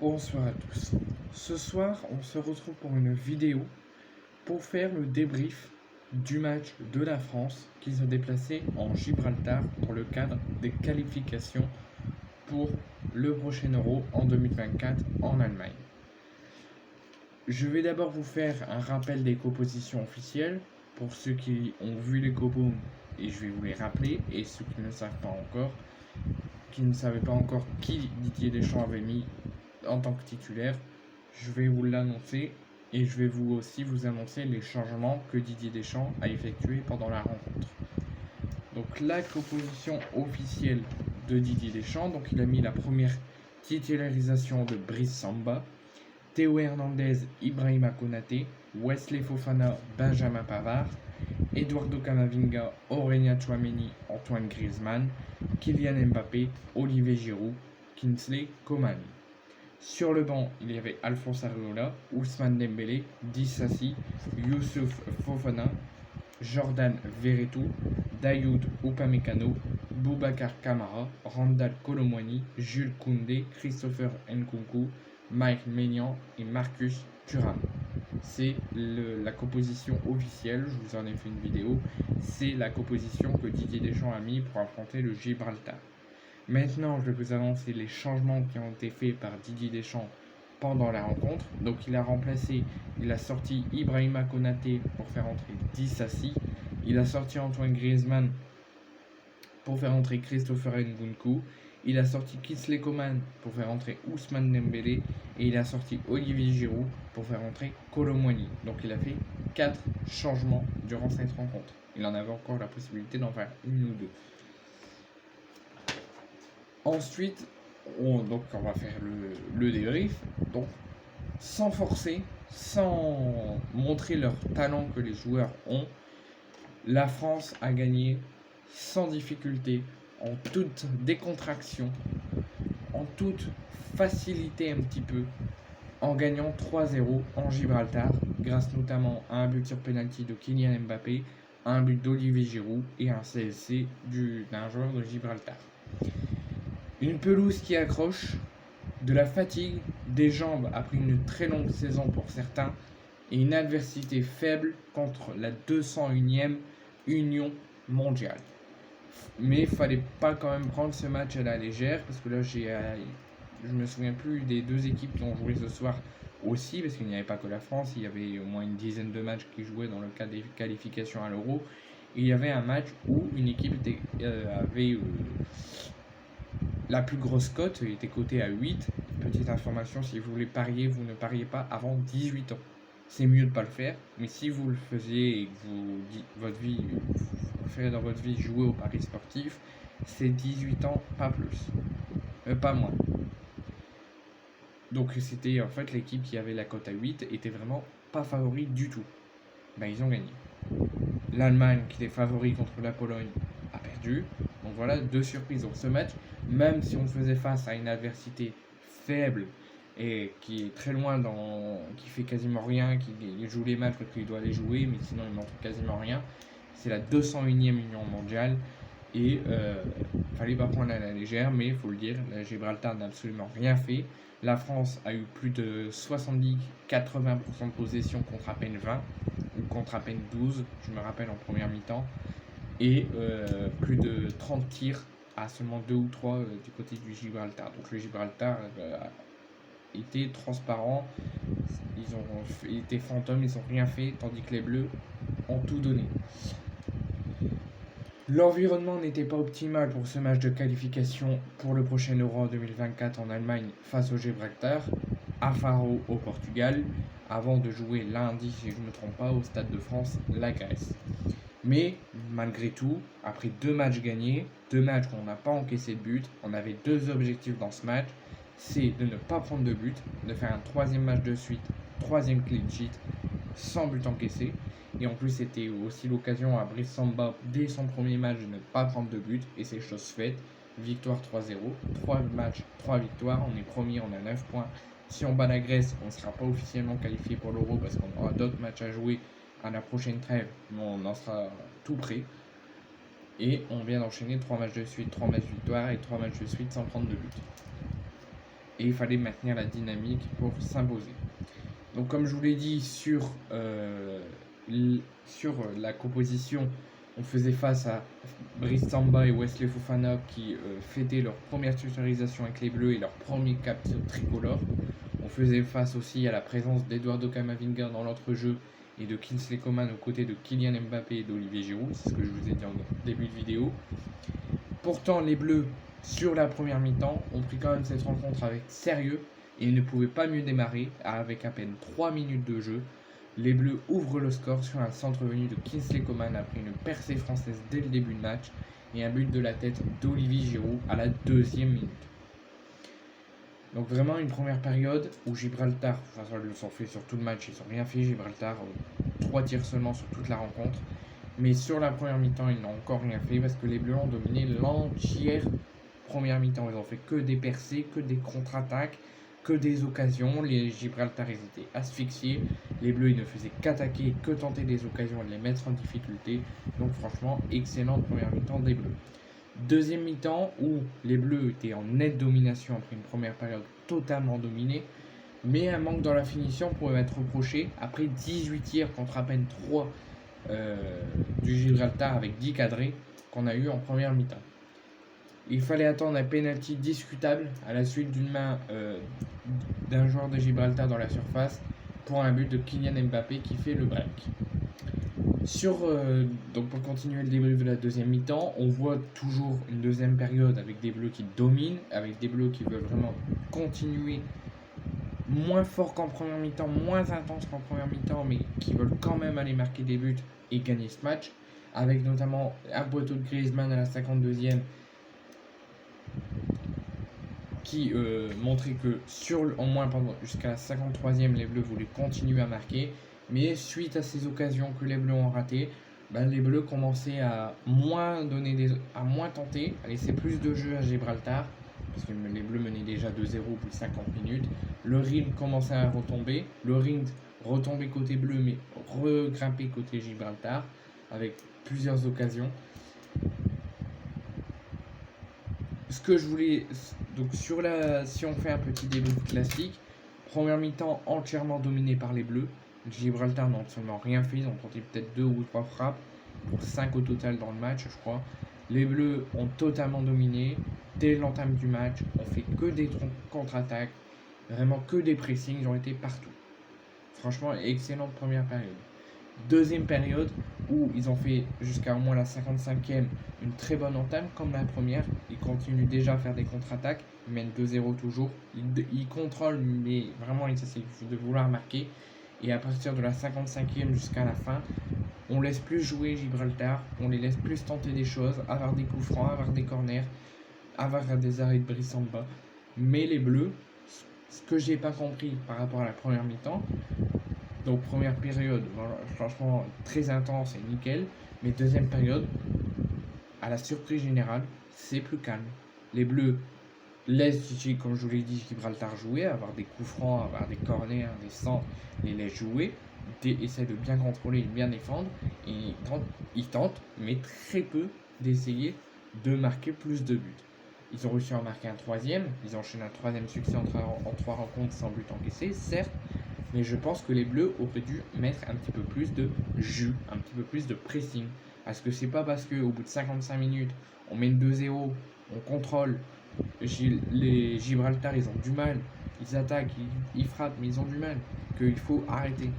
Bonsoir à tous. Ce soir, on se retrouve pour une vidéo pour faire le débrief du match de la France qui se déplaçait en Gibraltar dans le cadre des qualifications pour le prochain Euro en 2024 en Allemagne. Je vais d'abord vous faire un rappel des compositions officielles pour ceux qui ont vu les compos et je vais vous les rappeler, et ceux qui ne savent pas encore, qui ne savaient pas encore qui Didier Deschamps avait mis en tant que titulaire, je vais vous l'annoncer et je vais aussi vous annoncer les changements que Didier Deschamps a effectués pendant la rencontre. Donc la composition officielle de Didier Deschamps, donc il a mis la première titularisation de Brice Samba, Théo Hernandez, Ibrahima Konaté, Wesley Fofana, Benjamin Pavard, Eduardo Camavinga, Aurélien Tchouameni, Antoine Griezmann, Kylian Mbappé, Olivier Giroud, Kingsley Coman. Sur le banc, il y avait Alphonse Areola, Ousmane Dembélé, Dissassi, Youssouf Fofana, Jordan Verretou, Dayoud Upamecano, Boubacar Kamara, Randal Colomwani, Jules Koundé, Christopher Nkunku, Mike Maignan et Marcus Thuram. C'est la composition officielle, je vous en ai fait une vidéo, c'est la composition que Didier Deschamps a mis pour affronter le Gibraltar. Maintenant, je vais vous annoncer les changements qui ont été faits par Didier Deschamps pendant la rencontre. Donc il a sorti Ibrahima Konaté pour faire entrer Dissassi. Il a sorti Antoine Griezmann pour faire entrer Christopher Nkunku. Il a sorti Kingsley Coman pour faire entrer Ousmane Dembélé. Et il a sorti Olivier Giroud pour faire entrer Colomwani. Donc il a fait 4 changements durant cette rencontre. Il en avait encore la possibilité d'en faire une ou deux. Ensuite, on va faire le débrief. Donc, sans forcer, sans montrer leur talent que les joueurs ont, la France a gagné sans difficulté, en toute décontraction, en toute facilité un petit peu, en gagnant 3-0 en Gibraltar, grâce notamment à un but sur penalty de Kylian Mbappé, un but d'Olivier Giroud et un CSC d'un joueur de Gibraltar. Une pelouse qui accroche, de la fatigue, des jambes après une très longue saison pour certains, et une adversité faible contre la 201e Union mondiale. Mais il fallait pas quand même prendre ce match à la légère, parce que là je me souviens plus des deux équipes qui ont joué ce soir aussi, parce qu'il n'y avait pas que la France, il y avait au moins une dizaine de matchs qui jouaient dans le cadre des qualifications à l'Euro. Et il y avait un match où une équipe avait la plus grosse cote, était cotée à 8. Petite information, si vous voulez parier, vous ne pariez pas avant 18 ans. C'est mieux de ne pas le faire, mais si vous le faisiez et que vous préférez dans votre vie jouer au paris sportif, c'est 18 ans, pas plus, pas moins. Donc c'était en fait l'équipe qui avait la cote à 8 était vraiment pas favori du tout. Ils ont gagné. L'Allemagne, qui était favori contre la Pologne, a perdu. Donc voilà, deux surprises dans ce match. Même si on faisait face à une adversité faible et qui est très loin, qui fait quasiment rien, qui joue les matchs parce qu'il doit les jouer, mais sinon il montre quasiment rien. C'est la 201e Union mondiale et fallait pas prendre à la légère, mais il faut le dire, la Gibraltar n'a absolument rien fait. La France a eu plus de 70-80% de possession contre à peine 20, ou contre à peine 12, je me rappelle en première mi-temps, et plus de 30 tirs à seulement 2 ou 3 du côté du Gibraltar. Donc le Gibraltar a été transparent, ils ont été fantômes, ils n'ont rien fait, tandis que les Bleus ont tout donné. L'environnement n'était pas optimal pour ce match de qualification pour le prochain Euro en 2024 en Allemagne face au Gibraltar, à Faro au Portugal, avant de jouer lundi, si je ne me trompe pas, au Stade de France, la Grèce. Mais malgré tout, après 2 matchs gagnés, 2 matchs où on n'a pas encaissé de but, on avait 2 objectifs dans ce match, c'est de ne pas prendre de but, de faire un 3e match de suite, 3e clean sheet, sans but encaissé. Et en plus, c'était aussi l'occasion à Brice Samba, dès son premier match, de ne pas prendre de but. Et c'est chose faite. Victoire 3-0. 3 matchs, 3 victoires. On est premier, on a 9 points. Si on bat la Grèce, on ne sera pas officiellement qualifié pour l'Euro parce qu'on aura d'autres matchs à jouer à la prochaine trêve. Mais on en sera tout prêt. Et on vient d'enchaîner 3 matchs de suite, 3 matchs victoires et 3 matchs de suite sans prendre de but. et il fallait maintenir la dynamique pour s'imposer. Donc comme je vous l'ai dit sur la composition, on faisait face à Brice Samba et Wesley Fofana qui fêtaient leur première titularisation avec les Bleus et leur premier capture tricolore. On faisait face aussi à la présence d'Eduardo Camavinga dans l'entrejeu et de Kingsley Coman aux côtés de Kylian Mbappé et d'Olivier Giroud, c'est ce que je vous ai dit en début de vidéo. Pourtant, les Bleus, sur la première mi-temps, ont pris quand même cette rencontre avec sérieux et ils ne pouvaient pas mieux démarrer. Avec à peine 3 minutes de jeu, les Bleus ouvrent le score sur un centre venu de Kingsley Coman après une percée française dès le début de match et un but de la tête d'Olivier Giroud à la 2e minute. Donc vraiment une première période où Gibraltar, enfin ils le sont fait sur tout le match, ils n'ont rien fait Gibraltar, 3 tirs seulement sur toute la rencontre. Mais sur la première mi-temps, ils n'ont encore rien fait parce que les Bleus ont dominé l'entière première mi-temps. Ils n'ont fait que des percées, que des contre-attaques, que des occasions. Les Gibraltar, ils étaient asphyxiés. Les Bleus, ils ne faisaient qu'attaquer, que tenter des occasions et de les mettre en difficulté. Donc franchement, excellente première mi-temps des Bleus. Deuxième mi-temps où les Bleus étaient en nette domination après une première période totalement dominée. Mais un manque dans la finition pourrait être reproché après 18 tirs contre à peine 3 du Gibraltar avec 10 cadrés qu'on a eu en première mi-temps. Il fallait attendre un penalty discutable à la suite d'une main d'un joueur de Gibraltar dans la surface pour un but de Kylian Mbappé qui fait le break. Donc pour continuer le débrief de la deuxième mi-temps, on voit toujours une deuxième période avec des Bleus qui dominent, avec des Bleus qui veulent vraiment continuer moins fort qu'en première mi-temps, moins intense qu'en première mi-temps, mais qui veulent quand même aller marquer des buts et gagner ce match, avec notamment un poteau de Griezmann à la 52e qui montrait que jusqu'à la 53e, les Bleus voulaient continuer à marquer, mais suite à ces occasions que les Bleus ont ratées, les Bleus commençaient à moins tenter, à laisser plus de jeu à Gibraltar, parce que les Bleus menaient déjà 2-0 au bout de 50 minutes. Le rythme commençait à retomber. Le rythme retombait côté bleu, mais regrimpait côté Gibraltar, avec plusieurs occasions. Ce que je voulais... Donc si on fait un petit débrief classique, première mi-temps entièrement dominée par les Bleus. Gibraltar n'a absolument rien fait. Ils ont tenté peut-être 2 ou 3 frappes, pour 5 au total dans le match, je crois. Les Bleus ont totalement dominé. Dès l'entame du match, on fait que des contre-attaques, vraiment que des pressings, ils ont été partout. Franchement, excellente première période. Deuxième période, où ils ont fait jusqu'à au moins la 55e une très bonne entame, comme la première. Ils continuent déjà à faire des contre-attaques, ils mènent 2-0 toujours. Ils contrôlent, mais vraiment, ils essaient de vouloir marquer. Et à partir de la 55e jusqu'à la fin, on laisse plus jouer Gibraltar, on les laisse plus tenter des choses, avoir des coups francs, avoir des corners, avoir des arrêts de Brice Samba. Mais les Bleus, ce que j'ai pas compris par rapport à la première mi-temps, donc première période, franchement très intense et nickel, mais deuxième période, à la surprise générale, c'est plus calme. Les Bleus laissent, comme je vous l'ai dit, Gibraltar jouer, avoir des coups francs, avoir des corners, des centres, les laissent jouer, essaient de bien contrôler et de bien défendre, et ils tentent, mais très peu, d'essayer de marquer plus de buts. Ils ont réussi à en marquer un troisième, ils enchaînent un troisième succès en 3 rencontres sans but encaissé, certes, mais je pense que les Bleus auraient dû mettre un petit peu plus de jus, un petit peu plus de pressing. Parce que c'est pas parce qu'au bout de 55 minutes, on mène 2-0, on contrôle, les Gibraltar, ils ont du mal, ils attaquent, ils frappent, mais ils ont du mal, qu'il faut arrêter.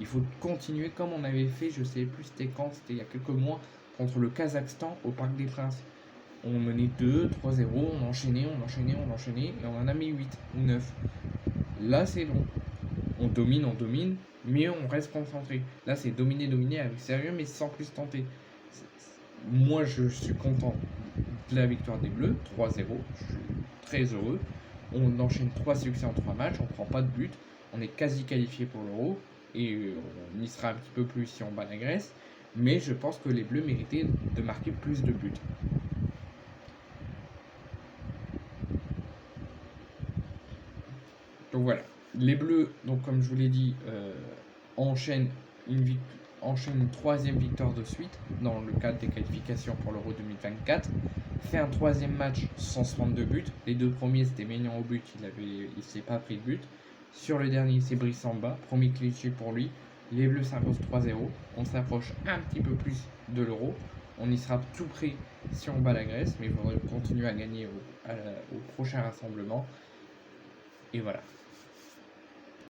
Il faut continuer comme on avait fait, je sais plus c'était quand, c'était il y a quelques mois, contre le Kazakhstan au Parc des Princes. On menait 2, 3-0, on enchaînait, et on en a mis 8 ou 9. Là, c'est bon. On domine, mais on reste concentré. Là, c'est dominer avec sérieux, mais sans plus tenter. Moi, je suis content de la victoire des Bleus, 3-0. Je suis très heureux. On enchaîne 3 succès en 3 matchs, on prend pas de but. On est quasi qualifié pour l'Euro, et on y sera un petit peu plus si on bat la Grèce. Mais je pense que les Bleus méritaient de marquer plus de buts. Donc voilà. Les Bleus, donc comme je vous l'ai dit, enchaînent une 3e victoire de suite dans le cadre des qualifications pour l'Euro 2024 fait un troisième match sans se prendre de but. Les deux premiers, c'était Maignan au but, il s'est pas pris de but. Sur le dernier, c'est Brice Samba, premier cliché pour lui. Les Bleus s'imposent 3-0. On s'approche un petit peu plus de l'Euro. On y sera tout près si on bat la Grèce, mais il faudrait continuer à gagner au prochain rassemblement. Et voilà.